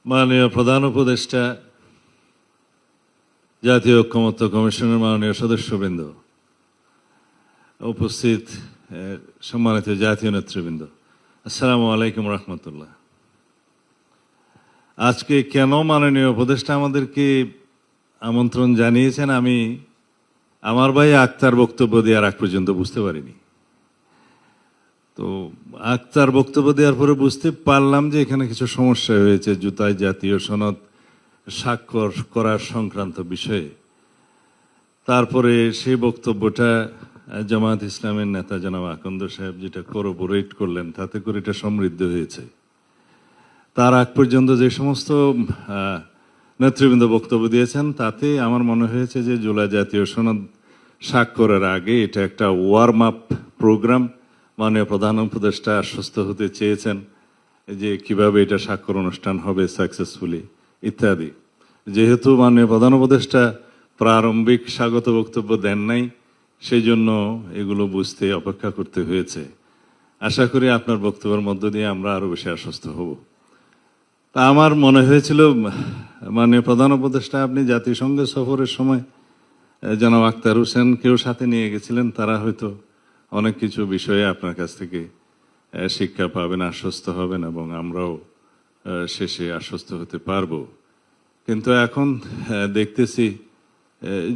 মাননীয় প্রধান উপদেষ্টা, জাতীয় ঐক্যমত্য কমিশনের মাননীয় সদস্যবৃন্দ, উপস্থিত সম্মানিত জাতীয় নেতৃবৃন্দ, আসসালামু আলাইকুম রহমতুল্লাহ। আজকে কেন মাননীয় উপদেষ্টা আমাদেরকে আমন্ত্রণ জানিয়েছেন আমি আমার ভাই আক্তার বক্তব্য দেওয়ার আগ পর্যন্ত বুঝতে পারিনি। তো আক্তার বক্তব্য দেওয়ার পরে বুঝতে পারলাম যে এখানে কিছু সমস্যা হয়েছে জুতায় জাতীয় সনদ স্বাক্ষর করার সংক্রান্ত বিষয়ে। তারপরে সেই বক্তব্যটা জামায়াত ইসলামের নেতা জনাব আকন্দ সাহেব যেটা কোরোবোরেট করলেন, তাতে করে এটা সমৃদ্ধ হয়েছে। তার আগ পর্যন্ত যে সমস্ত নেতৃবৃন্দ বক্তব্য দিয়েছেন তাতে আমার মনে হয়েছে যে জুলাই জাতীয় সনদ স্বাক্ষরের আগে এটা একটা ওয়ার্ম আপ প্রোগ্রাম। মাননীয় প্রধান উপদেষ্টা আশ্বস্ত হতে চেয়েছেন যে কিভাবে এটা স্বাক্ষর অনুষ্ঠান হবে সাকসেসফুলি ইত্যাদি। যেহেতু মাননীয় প্রধান উপদেষ্টা প্রারম্ভিক স্বাগত বক্তব্য দেন নাই, সেই জন্য এগুলো বুঝতে অপেক্ষা করতে হয়েছে। আশা করি আপনার বক্তব্যের মধ্য দিয়ে আমরা আরো বেশি আশ্বস্ত হব। তা আমার মনে হয়েছিল মাননীয় প্রধান উপদেষ্টা আপনি জাতিসংঘ সফরের সময় জনাব আক্তার হোসেনকেও সাথে নিয়ে গেছিলেন, তারা হয়তো অনেক কিছু বিষয়ে আপনার কাছ থেকে শিক্ষা পাবেন, আশ্বস্ত হবেন এবং আমরাও শেষে আশ্বস্ত হতে পারবো। কিন্তু এখন দেখতেছি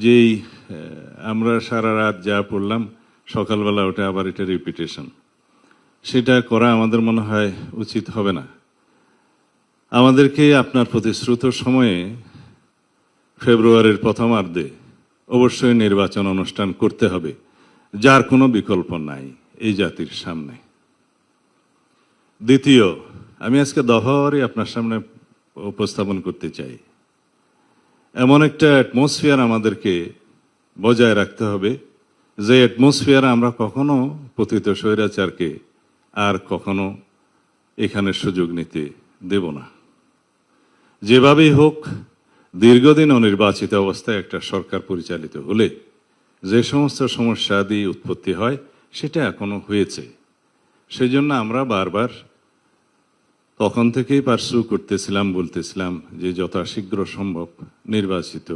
যেই আমরা সারা রাত যা পড়লাম সকালবেলা ওটা আবার এটা রিপিটেশন, সেটা করা আমাদের মনে হয় উচিত হবে না। আমাদেরকে আপনার প্রতিশ্রুত সময়ে ফেব্রুয়ারির প্রথমার্ধে অবশ্যই নির্বাচন অনুষ্ঠান করতে হবে, যার কোনো বিকল্প নাই এই জাতির সামনে। দ্বিতীয়, আমি আজকে দফাওয়ারি আপনার সামনে উপস্থাপন করতে চাই। এমন একটা অ্যাটমসফিয়ার আমাদেরকে বজায় রাখতে হবে যে অ্যাটমসফিয়ার আমরা কখনো পতিত স্বৈরাচারকে আর কখনো এখানে সুযোগ নিতে দেব না। যেভাবেই হোক দীর্ঘদিন অনির্বাচিত অবস্থায় একটা সরকার পরিচালিত হলে যে সমস্ত সমস্যা দিয়ে উৎপত্তি হয় সেটা এখনো হয়েছে। সেই জন্য আমরা বারবার তখন থেকেই পার্সু করতেছিলাম, বলতেছিলাম যে যথাশীঘ্র সম্ভব নির্বাচিত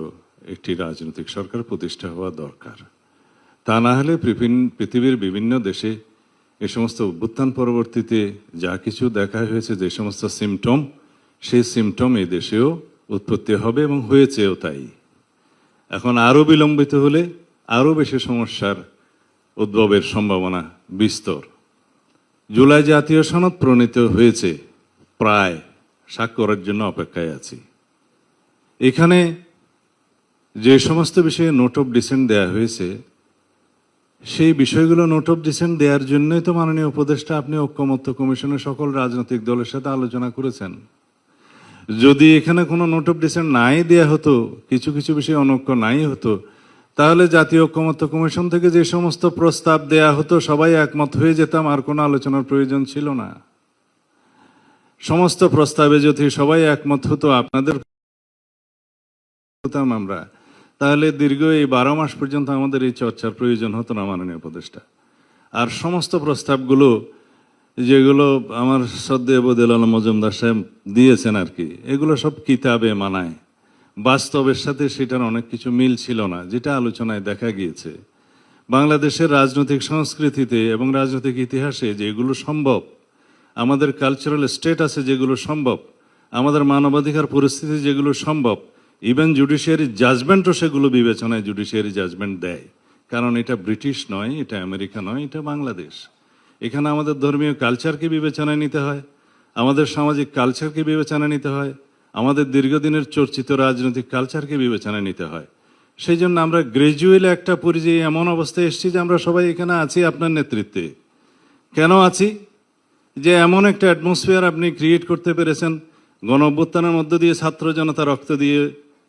একটি রাজনৈতিক সরকার প্রতিষ্ঠা হওয়া দরকার। তা না হলে পৃথিবীর বিভিন্ন দেশে এ সমস্ত অভ্যুত্থান পরবর্তীতে যা কিছু দেখা হয়েছে, যে সমস্ত সিমটম, সেই সিমটম এই দেশেও উৎপত্তি হবে এবং হয়েছেও তাই। এখন আরো বিলম্বিত হলে আরো বেশি সমস্যার উদ্ভবের সম্ভাবনা বিস্তর। জুলাই জাতীয় সনদ প্রণীত হয়েছে, প্রায় স্বাক্ষরের জন্য অপেক্ষায় আছি। এখানে যে সমস্ত বিষয়ে নোট অফ ডিসেন্ট দেয়া হয়েছে সেই বিষয়গুলো নোট অফ ডিসেন্ট দেওয়ার জন্যই তো মাননীয় উপদেষ্টা আপনি ঐক্যমত্য কমিশনের সকল রাজনৈতিক দলের সাথে আলোচনা করেছেন। যদি এখানে কোনো নোট অফ ডিসেন্ট নাই দেয়া হতো, কিছু কিছু বিষয়ে অনৈক্য নাই হতো, তাহলে জাতীয় ঐক্যমত্য কমিশন থেকে যে সমস্ত প্রস্তাব দেয়া হতো সবাই একমত হয়ে যেতাম, আর কোনো আলোচনার প্রয়োজন ছিল না। সমস্ত প্রস্তাবে যদি সবাই একমত হতো, আপনাদের হতাম আমরা, তাহলে দীর্ঘ এই 12 মাস পর্যন্ত আমাদের এই চর্চার প্রয়োজন হতো না মাননীয় উপদেষ্টা। আর সমস্ত প্রস্তাবগুলো যেগুলো আমার শ্রদ্ধেয় বদিউল আলম মজুমদার সাহেব দিয়েছেন আর কি, এগুলো সব কিতাবে মানায়, বাস্তবের সাথে সেটার অনেক কিছু মিল ছিল না, যেটা আলোচনায় দেখা গিয়েছে। বাংলাদেশের রাজনৈতিক সংস্কৃতিতে এবং রাজনৈতিক ইতিহাসে যেগুলো সম্ভব, আমাদের কালচারাল স্টেটাসে যেগুলো সম্ভব, আমাদের মানবাধিকার পরিস্থিতি যেগুলো সম্ভব, ইভেন জুডিশিয়ারি জাজমেন্টও সেগুলো বিবেচনায় জুডিশিয়ারি জাজমেন্ট দেয়। কারণ এটা ব্রিটিশ নয়, এটা আমেরিকা নয়, এটা বাংলাদেশ। এখানে আমাদের ধর্মীয় কালচারকে বিবেচনায় নিতে হয়, আমাদের সামাজিক কালচারকে বিবেচনায় নিতে হয়, আমাদের দীর্ঘদিনের চর্চিত রাজনৈতিক কালচারকে বিবেচনায় নিতে হয়। সেই জন্য আমরা গ্রাজুয়ালি একটা পর্যায়ে এমন অবস্থায় এসেছি যে আমরা সবাই এখানে আছি আপনার নেতৃত্বে। কেন আছি? যে এমন একটা অ্যাটমসফিয়ার আপনি ক্রিয়েট করতে পেরেছেন, গণ অভ্যুত্থানের মধ্য দিয়ে ছাত্র জনতা রক্ত দিয়ে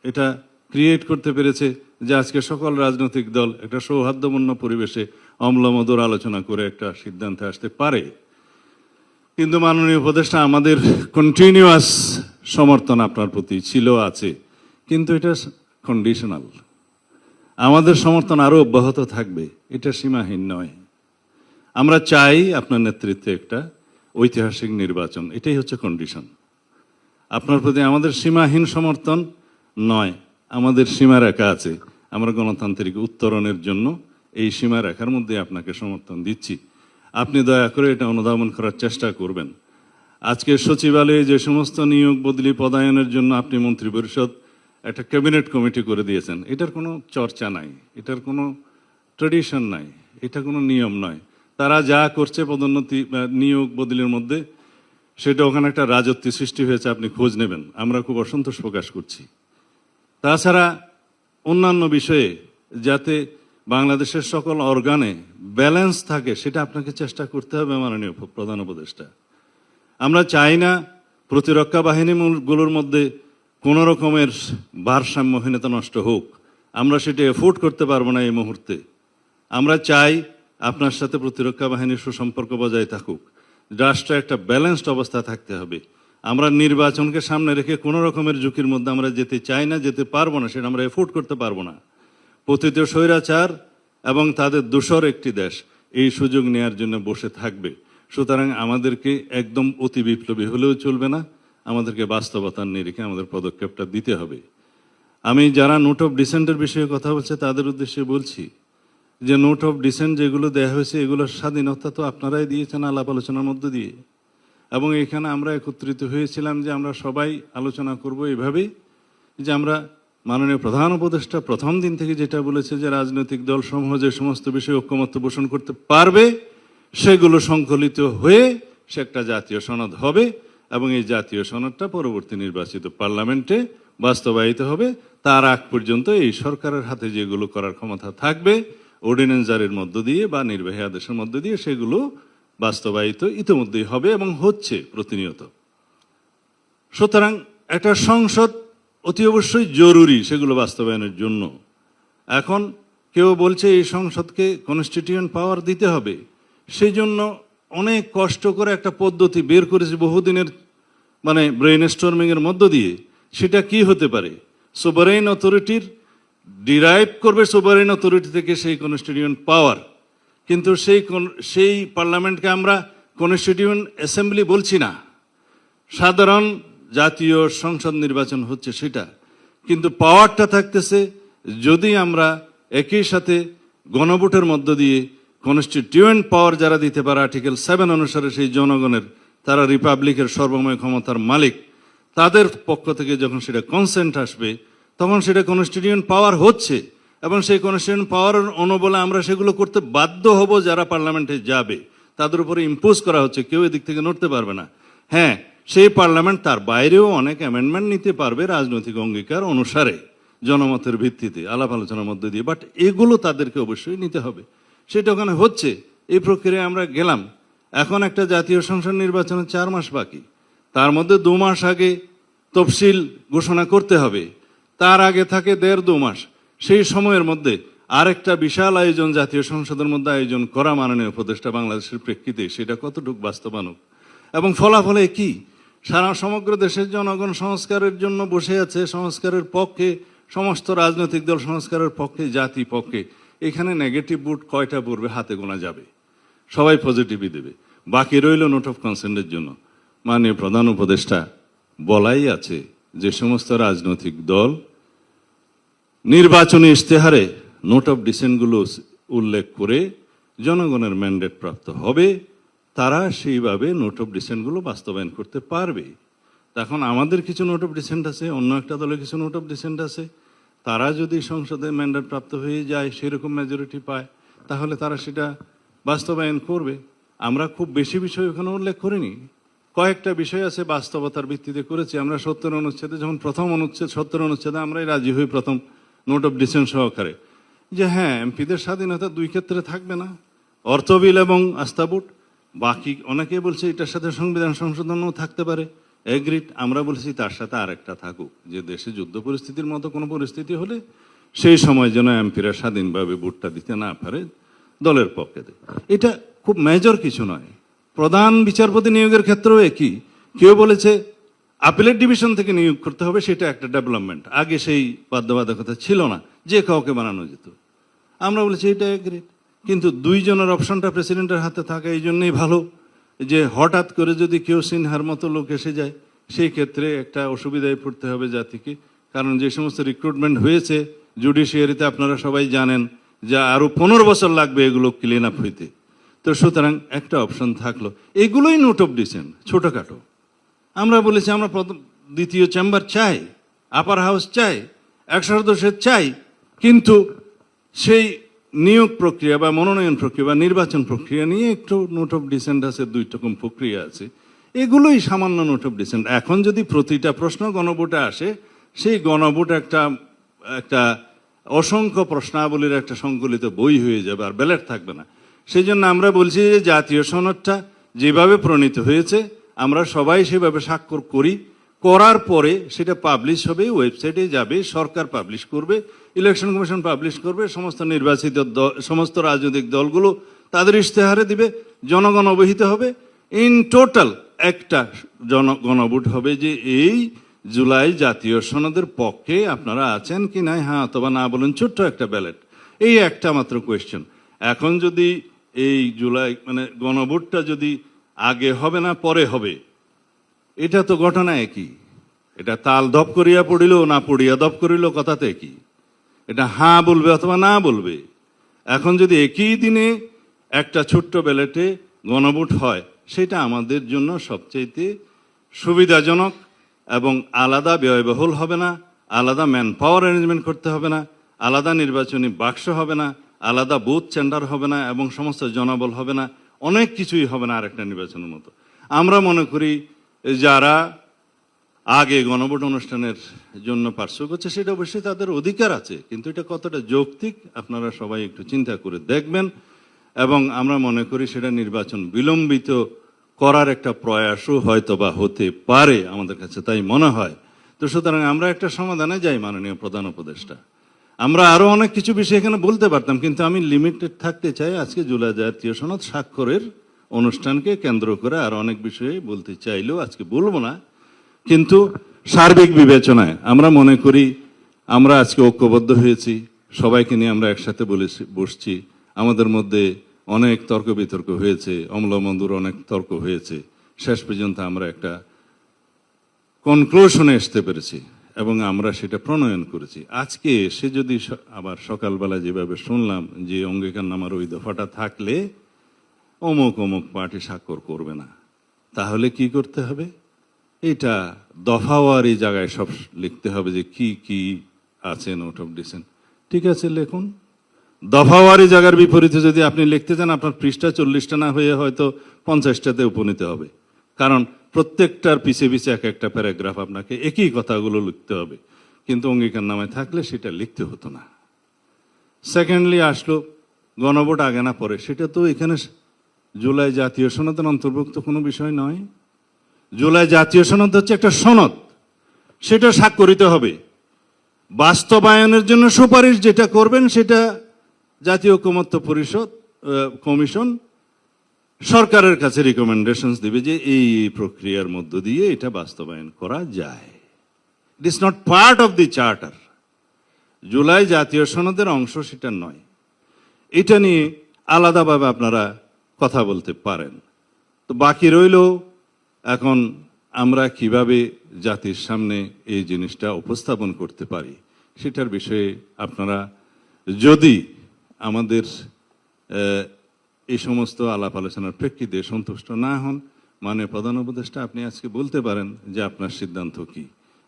এটা ক্রিয়েট করতে পেরেছে যে আজকে সকল রাজনৈতিক দল একটা সৌহার্দ্যপূর্ণ পরিবেশে অম্লমধুর আলোচনা করে একটা সিদ্ধান্তে আসতে পারে। কিন্তু মাননীয় উপদেষ্টা, আমাদের কন্টিনিউয়াস সমর্থন আপনার প্রতি ছিল, আছে, কিন্তু এটা কন্ডিশনাল। আমাদের সমর্থন আরো অব্যাহত থাকবে, এটা সীমাহীন নয়। আমরা চাই আপনার নেতৃত্বে একটা ঐতিহাসিক নির্বাচন, এটাই হচ্ছে কন্ডিশন। আপনার প্রতি আমাদের সীমাহীন সমর্থন নয়, আমাদের সীমারেখা আছে। আমরা গণতান্ত্রিক উত্তরণের জন্য এই সীমারেখার মধ্যে আপনাকে সমর্থন দিচ্ছি। আপনি দয়া করে এটা অনুধাবন করার চেষ্টা করবেন। আজকে সচিবালয়ে যে সমস্ত নিয়োগ বদলি পদায়নের জন্য আপনি মন্ত্রিপরিষদ একটা ক্যাবিনেট কমিটি করে দিয়েছেন, এটার কোনো চর্চা নাই, এটার কোনো ট্রেডিশন নাই, এটা কোনো নিয়ম নয়। তারা যা করছে পদোন্নতি নিয়োগ বদলির মধ্যে, সেটা ওখানে একটা রাজত্ব সৃষ্টি হয়েছে, আপনি খোঁজ নেবেন। আমরা খুব অসন্তোষ প্রকাশ করছি। তাছাড়া অন্যান্য বিষয়ে যাতে বাংলাদেশের সকল অর্গানে ব্যালেন্স থাকে, সেটা আপনাকে চেষ্টা করতে হবে মাননীয় প্রধান উপদেষ্টা। আমরা চাই না প্রতিরক্ষা বাহিনীগুলোর মধ্যে কোনো রকমের ভারসাম্যহীনতা নষ্ট হোক। আমরা সেটা এফোর্ড করতে পারবো না এই মুহূর্তে। আমরা চাই আপনার সাথে প্রতিরক্ষা বাহিনীর সুসম্পর্ক বজায় থাকুক। রাষ্ট্রে একটা ব্যালেন্সড অবস্থা থাকতে হবে। আমরা নির্বাচনকে সামনে রেখে কোনো রকমের ঝুঁকির মধ্যে আমরা যেতে চাই না, যেতে পারবো না, সেটা আমরা এফোর্ড করতে পারবো না। পতিত স্বৈরাচার এবং তাদের দোসর একটি দেশ এই সুযোগ নেয়ার জন্য বসে থাকবে। সুতরাং আমাদেরকে একদম অতি বিপ্লবী হলেও চলবে না, আমাদেরকে বাস্তবতার নিরিখে আমাদের পদক্ষেপটা দিতে হবে। আমি যারা নোট অফ ডিসেন্টের বিষয়ে কথা বলছে তাদের উদ্দেশ্যে বলছি যে নোট অফ ডিসেন্ট যেগুলো দেওয়া হয়েছে, এগুলোর স্বাধীনতা তো আপনারাই দিয়েছেন আলাপ আলোচনার মধ্য দিয়ে, এবং এখানে আমরা একত্রিত হয়েছিলাম যে আমরা সবাই আলোচনা করব এভাবেই যে আমরা মাননীয় প্রধান উপদেষ্টা প্রথম দিন থেকে যেটা বলেছে যে রাজনৈতিক দলসমূহ যে সমস্ত বিষয়ে ঐক্যমত্য পোষণ করতে পারবে সেগুলো সংকলিত হয়ে সে একটা জাতীয় সনদ হবে, এবং এই জাতীয় সনদটা পরবর্তী নির্বাচিত পার্লামেন্টে বাস্তবায়িত হবে। তার আগ পর্যন্ত এই সরকারের হাতে যেগুলো করার ক্ষমতা থাকবে অর্ডিন্যান্স জারির মধ্য দিয়ে বা নির্বাহী আদেশের মধ্য দিয়ে, সেগুলো বাস্তবায়িত ইতিমধ্যেই হবে এবং হচ্ছে প্রতিনিয়ত। সুতরাং একটা সংসদ অতি অবশ্যই জরুরি সেগুলো বাস্তবায়নের জন্য। এখন কেউ বলছে এই সংসদকে কনস্টিটিউয়েন্ট পাওয়ার দিতে হবে, সেই জন্য অনেক কষ্ট করে একটা পদ্ধতি বের করেছে বহুদিনের ব্রেইন স্টর্মিং এর মধ্য দিয়ে। সেটা কি হতে পারে? সোভারেইন অথরিটির ডিরাইভ করবে সোভারেইন অথরিটি থেকে সেই কনস্টিটিউয়েন্ট পাওয়ার, কিন্তু সেই পার্লামেন্টকে আমরা কনস্টিটিউয়েন্ট অ্যাসেম্বলি বলছি না, সাধারণ জাতীয় সংসদ নির্বাচন হচ্ছে সেটা। কিন্তু পাওয়ারটা থাকতেছে যদি আমরা একই সাথে গণভোটের মধ্য দিয়ে কনস্টিটিউয়েন্ট পাওয়ার যারা দিতে পারে আর্টিকেল 7 অনুসারে সেই জনগণের, তারা রিপাবলিকের সর্বময় ক্ষমতার মালিক, তাদের পক্ষ থেকে যখন সেটা কনসেন্ট আসবে তখন সেটা কনস্টিটিউয়েন্ট পাওয়ার হচ্ছে, এবং সেই কনস্টিটিউয়েন্ট পাওয়ারের অনুবলে আমরা সেগুলো করতে বাধ্য হব। যারা পার্লামেন্টে যাবে তাদের উপরে ইম্পোজ করা হচ্ছে, কেউ এদিক থেকে নড়তে পারবে না। হ্যাঁ, সেই পার্লামেন্ট তার বাইরেও অনেক অ্যামেন্ডমেন্ট নিতে পারবে রাজনৈতিক অঙ্গীকার অনুসারে, জনমতের ভিত্তিতে আলাপ আলোচনার মধ্যে দিয়ে, বাট এগুলো তাদেরকে অবশ্যই নিতে হবে। সেটা ওখানে হচ্ছে, এই প্রক্রিয়ায় আমরা গেলাম। এখন একটা জাতীয় সংসদ নির্বাচনের 4 মাস বাকি, তার মধ্যে 2 মাস আগে তফসিল ঘোষণা করতে হবে, তার আগে থাকে 1.5-2 মাস। সেই সময়ের মধ্যে আরেকটা বিশাল আয়োজন জাতীয় সংসদের মধ্যে আয়োজন করা মাননীয় উপদেষ্টা বাংলাদেশের প্রেক্ষিতে সেটা কতটুকু বাস্তবায়ন এবং ফলাফলে কি? সমগ্র দেশের জনগণ সংস্কারের জন্য বসে আছে, সংস্কারের পক্ষে, সমস্ত রাজনৈতিক দল সংস্কারের পক্ষে, জাতি পক্ষে। এখানে নেগেটিভ ভোট কয়টা পড়বে হাতে গোনা যাবে, সবাই পজিটিভই দেবে। বাকি রইল নোট অফ কনসেন্টের জন্য। মাননীয় প্রধান উপদেষ্টা বলাই আছে যে সমস্ত রাজনৈতিক দল নির্বাচনী ইশতেহারে নোট অফ ডিসেন্টগুলো উল্লেখ করে জনগণের ম্যান্ডেট প্রাপ্ত হবে, তারা সেইভাবে নোট অফ ডিসেন্টগুলো বাস্তবায়ন করতে পারবে। এখন আমাদের কিছু নোট অফ ডিসেন্ট আছে, অন্য একটা দলের কিছু নোট অফ ডিসেন্ট আছে। তারা যদি সংসদে ম্যান্ডেট প্রাপ্ত হয়ে যায়, সেরকম মেজরিটি পায়, তাহলে তারা সেটা বাস্তবায়ন করবে। আমরা খুব বেশি বিষয় ওখানে উল্লেখ করিনি, কয়েকটা বিষয় আছে বাস্তবতার ভিত্তিতে করেছি। আমরা 70 অনুচ্ছেদে যখন প্রথম অনুচ্ছেদ 70 অনুচ্ছেদে আমরাই রাজি হই প্রথম নোট অফ ডিসেন্ট সহকারে, যে হ্যাঁ এমপিদের স্বাধীনতা 2 ক্ষেত্রে থাকবে না, অর্থ বিল এবং আস্থা ভোট। বাকি অনেকে বলছে এটার সাথে সংবিধান সংশোধনও থাকতে পারে, এগ্রিড। আমরা বলছি তার সাথে আরেকটা থাকুক, যে দেশে যুদ্ধ পরিস্থিতির মতো কোনো পরিস্থিতি হলে সেই সময় যেন এমপিরা স্বাধীনভাবে ভোটটা দিতে না পারে, দলের পক্ষে। এটা খুব মেজর কিছু নয়। প্রধান বিচারপতি নিয়োগের ক্ষেত্রেও একই। কেউ বলেছে আপিলেট ডিভিশন থেকে নিয়োগ করতে হবে, সেটা একটা ডেভেলপমেন্ট। আগে সেই বাধ্যবাধকতা ছিল না, যে কাউকে বানানো যেত। আমরা বলেছি এটা এগ্রিড, কিন্তু 2 জনের অপশনটা প্রেসিডেন্টের হাতে থাকা এই জন্যই ভালো, যে হঠাৎ করে যদি কেউ সিনহার মতো লোক এসে যায়, সেই ক্ষেত্রে একটা অসুবিধায় পড়তে হবে জাতিকে। কারণ যে সমস্ত রিক্রুটমেন্ট হয়েছে জুডিশিয়ারিতে, আপনারা সবাই জানেন যে আরো 15 বছর লাগবে এগুলো ক্লিন আপ হইতে। তো সুতরাং একটা অপশন থাকলো, এগুলোই নোট অফ ডিসেন্ট, ছোটখাটো। আমরা বলেছি আমরা দ্বিতীয় চেম্বার চাই, আপার হাউস চাই, 100 সদস্যের চাই, কিন্তু সেই নিয়োগ প্রক্রিয়া বা মনোনয়ন প্রক্রিয়া বা নির্বাচন প্রক্রিয়া নিয়ে একটু নোট অফ ডিসেন্ট আছে, 2 রকম প্রক্রিয়া আছে। এগুলোই সামান্য নোট অফ ডিসেন্ট। এখন যদি প্রতিটা প্রশ্ন গণভোটে আসে, সেই গণভোট একটা অসংখ্য প্রশ্নাবলীর একটা সংকলিত বই হয়ে যাবে, আর ব্যালট থাকবে না। সেই জন্য আমরা বলছি যে জাতীয় সনদটা যেভাবে প্রণীত হয়েছে আমরা সবাই সেভাবে স্বাক্ষর করি, করার পরে সেটা পাবলিশ হবে, ওয়েবসাইটে যাবে, সরকার পাবলিশ করবে, ইলেকশন কমিশন পাবলিশ করবে, সমস্ত নির্বাচিত সমস্ত রাজনৈতিক দলগুলো তাদের ইশতেহারে দিবে, জনগণ অবহিত হবে। ইন টোটাল একটা গণভোট হবে যে এই জুলাই জাতীয় সনদের পক্ষে আপনারা আছেন কি নাই, হ্যাঁ অথবা না বলুন, ছোট্ট একটা ব্যালট। এই একটা মাত্র কোয়েশ্চেন। এখন যদি এই জুলাই মানে গণভোটটা যদি আগে হবে না পরে হবে, এটা তো ঘটনা একই। এটা তাল দপ করিয়া পড়িল না পড়িয়া দপ করিল, কথাতে কি এটা হ্যাঁ বলবে অথবা না বলবে। এখন যদি একই দিনে একটা ছোট্ট ব্যালটে গণভোট হয়, সেটা আমাদের জন্য সবচেয়ে সুবিধাজনক এবং আলাদা ব্যয়বহুল হবে না, আলাদা ম্যান পাওয়ার অ্যারেঞ্জমেন্ট করতে হবে না, আলাদা নির্বাচনী বাক্স হবে না, আলাদা বুথ সেন্টার হবে না এবং সমস্ত জনবল হবে না, অনেক কিছুই হবে না আরেকটা নির্বাচনের মতো। আমরা মনে করি যারা আগে গণভোট অনুষ্ঠানের জন্য পার্শ্ব করছে সেটা অবশ্যই তাদের অধিকার আছে, কিন্তু এটা কতটা যৌক্তিক আপনারা সবাই একটু চিন্তা করে দেখবেন। এবং আমরা মনে করি সেটা নির্বাচন বিলম্বিত করার একটা প্রয়াসও হয়তো বা হতে পারে, আমাদের কাছে তাই মনে হয়। তো সুতরাং আমরা একটা সমাধানে যাই, মাননীয় প্রধান উপদেষ্টা। আমরা আরো অনেক কিছু বিষয় এখানে বলতে পারতাম, কিন্তু আমি লিমিটেড থাকতে চাই। আজকে জুলাই জাতীয় সনদ স্বাক্ষরের অনুষ্ঠানকে কেন্দ্র করে আর অনেক বিষয়ে বলতে চাইলেও আজকে বলবো না, কিন্তু সার্বিক বিবেচনায় আমরা মনে করি আমরা আজকে ঐক্যবদ্ধ হয়েছি, সবাইকে নিয়ে আমরা একসাথে বসছি। আমাদের মধ্যে অনেক তর্ক বিতর্ক হয়েছে, অম্লমন্দুর অনেক তর্ক হয়েছে, শেষ পর্যন্ত আমরা একটা কনক্লুশনে আসতে পেরেছি এবং আমরা সেটা প্রণয়ন করেছি। আজকে এসে যদি আবার সকালবেলা যেভাবে শুনলাম যে অঙ্গীকারনামার ওই দফাটা থাকলে অমুক অমুক পার্টি স্বাক্ষর করবে না, তাহলে কি করতে হবে? এটা দফাওয়ারি জায়গায় সব লিখতে হবে যে কি কি আছে নোট অফ ডিসেন্ট। ঠিক আছে, লিখুন। দফাওয়ারি জায়গার বিপরীতে যদি আপনি লিখতে চান, আপনার পৃষ্ঠা 40টা না হয়ে হয়তো 50টাতে উপনীত হবে, কারণ প্রত্যেকটার পিছে পিছে এক একটা প্যারাগ্রাফ আপনাকে একই কথাগুলো লিখতে হবে। কিন্তু অঙ্গীকারনামায় থাকলে সেটা লিখতে হতো না। সেকেন্ডলি আসলো গণভোট আগে না পরে, সেটা তো এখানে জুলাই জাতীয় সনদের অন্তর্ভুক্ত কোনো বিষয় নয়। জুলাই জাতীয় সনদ হচ্ছে একটা সনদ, সেটা স্বাক্ষরিত হবে। বাস্তবায়নের জন্য সুপারিশ যেটা করবেন সেটা জাতীয় ঐকমত্য পরিষদ কমিশন সরকারের কাছে রিকমেন্ডেশনস দিবে যে এই প্রক্রিয়ার মধ্য দিয়ে এটা বাস্তবায়ন করা যায়। It is not part of the charter. July জাতীয় সনদের অংশ সেটা নয়। এটা নিয়ে আলাদাভাবে আপনারা কথা বলতে পারেন। তো বাকি রইল এখন আমরা কিভাবে জাতির সামনে এই জিনিসটা উপস্থাপন করতে পারি, সেটার বিষয়ে আপনারা যদি আমাদের এই সমস্ত আলাপ আলোচনার প্রেক্ষিতে সন্তুষ্ট না হন, মাননীয় প্রধান উপদেষ্টা আপনি আজকে বলতে পারেন যে আপনার সিদ্ধান্ত কি।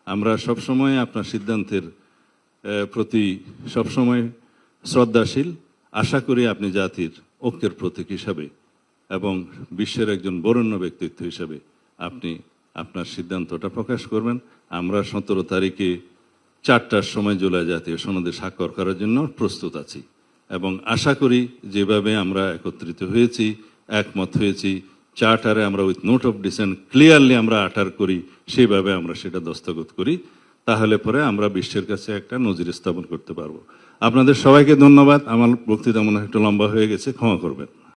আমরা সবসময় আপনার সিদ্ধান্তের প্রতি সবসময় শ্রদ্ধাশীল। আশা করি আপনি জাতির ঐক্যের প্রতীক হিসাবে এবং বিশ্বের একজন বরেণ্য ব্যক্তিত্ব হিসাবে আপনি আপনার সিদ্ধান্তটা প্রকাশ করবেন। আমরা 17 তারিখে 4টার সময় জুলাই জাতীয় সনদে স্বাক্ষর করার জন্য প্রস্তুত আছি এবং আশা করি যেভাবে আমরা একত্রিত হয়েছি, একমত হয়েছি, চার্টারে আমরা with note of dissent clearly আমরা আটার করি, সেইভাবে আমরা সেটা দস্তখত করি, তাহলে পরে আমরা বিশ্বের কাছে একটা নজির স্থাপন করতে পারবো। আপনাদের সবাইকে ধন্যবাদ। আমার বক্তৃতা মনে হয় একটু লম্বা হয়ে গেছে, ক্ষমা করবেন।